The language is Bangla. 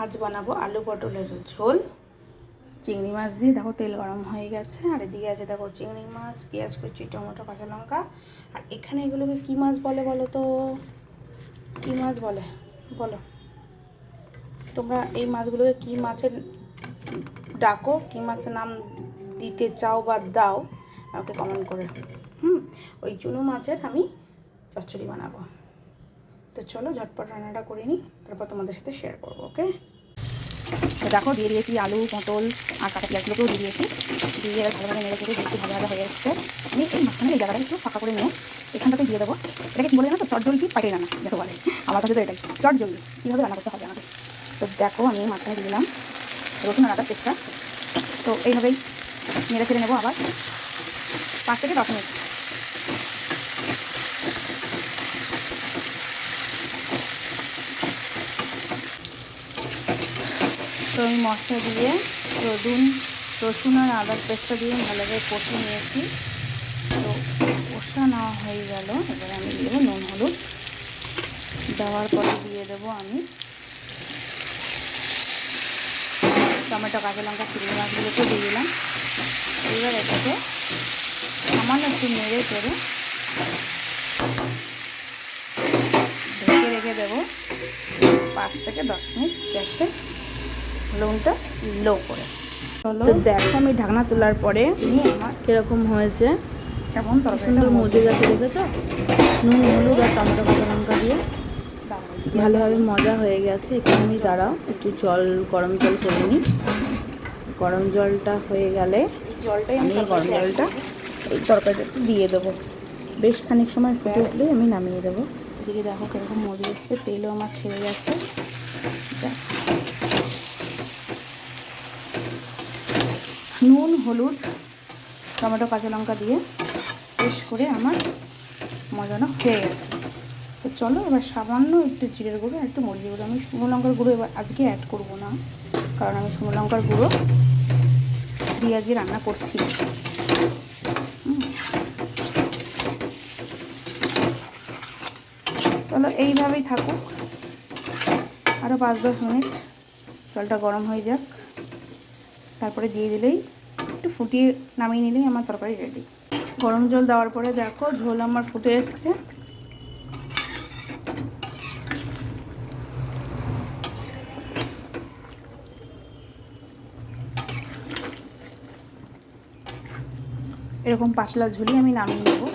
আজ বানাবো আলু পটলের ঝোল চিংড়ি মাছ দিয়ে। দেখো তেল গরম হয়ে গেছে, আর এদিকে আছে দেখো চিংড়ি মাছ, পেঁয়াজ কুচি, টমেটো, কাঁচা লঙ্কা। আর এখানে এগুলোকে কী মাছ বলে বলো তো? কী মাছ বলে বলো তোমরা? এই মাছগুলোকে কী মাছের ডাকো, কী মাছের নাম দিতে চাও বা দাও আমাকে কমেন্ট করে। ওই চুনো মাছের আমি চচ্চড়ি বানাবো। তো চলো ঝটপট রান্নাটা করে নিই, তারপর তোমাদের সাথে শেয়ার করবো। ওকে, তো দেখো দিয়ে দিয়েছি আলু, পটল আর কাঁচা পেঁয়াজগুলোকেও দিয়ে দিয়েছি। দিয়ে ভালোভাবে নেড়ে চেড়ে একটু ভালো হয়ে এসছে। আমি এই মাঝখানে এই জায়গাটা একটু ফাঁকা করে নিয়ে এখানটাতে দিয়ে দেবো। এটাকে কী বলে জানো তো? চটজলদি পাইটাই রান্না যেটা বলে, আমার কাছে তো এটাই চটজলদি। কীভাবে রান্না করতে হবে আমাকে। তো দেখো আমি মাঝখানে দিয়ে দিলাম রসুন আর আদার পেস্টটা। তো এইভাবেই নেড়ে ছেড়ে নেবো আবার 5 থেকে 10 মিনিট। তো আমি মশলা দিয়ে রসুন আর আদার পেস্টটা দিয়ে ভালোভাবে কষিয়ে নিয়েছি। তো কষা নেওয়া হয়ে গেল, এবারে আমি দিয়ে দেবো নুন হলুদ। দেওয়ার পরে দিয়ে দেবো আমি টমেটো, কাঁচা লঙ্কা, চিংড়ি মাছগুলোকে দিয়ে দিলাম। এবার এটাকে সামান্য একটু নেড়ে চেড়ে ঢেকে রেখে দেবো 5 থেকে 10 মিনিট গ্যাসে ফ্লেমটা লো করে। তো দেখো আমি ঢাকনা তোলার পরে আমার কীরকম হয়েছে, কেমন সুন্দর মজে গেছে দেখেছো? নুন হলুদ আর টমেটো কাঁচা লঙ্কা দিয়ে ভালোভাবে মজা হয়ে গেছে। এখানে আমি দাঁড়াও একটু গরম জল করে নিই। গরম জলটা হয়ে গেলে আমি গরম জলটা এই তরকারিটা দিয়ে দেবো। বেশ খানিক সময় ফুটে উঠলে আমি নামিয়ে দেবো। এদিকে দেখো কীরকম মজে এসছে, তেলও আমার ছেড়ে গেছে। নুন হলুদ টমেটো কাঁচা লঙ্কা দিয়ে বেশ করে আমার মজানো হয়ে গেছে। তো চলো এবার সামান্য একটু জিরের গুঁড়ো আর একটু মরিচের গুঁড়ো, আমি শুকনো লঙ্কার গুঁড়ো এবার আজকে অ্যাড করবো না, কারণ আমি শুকনো লঙ্কার গুঁড়ো দিয়ে আজকে রান্না করছি। চলো এইভাবেই থাকুক আরও 5-10 মিনিট, জলটা গরম হয়ে যাক। তারপরে দিয়ে দিলেই একটু ফুটিয়ে নামিয়ে নিলেই আমার তরকারি রেডি। গরম জল দেওয়ার পরে দেখো ঝোল আমার ফুটে এসছে। এরকম পাতলা ঝোলই আমি নামিয়ে নেবো।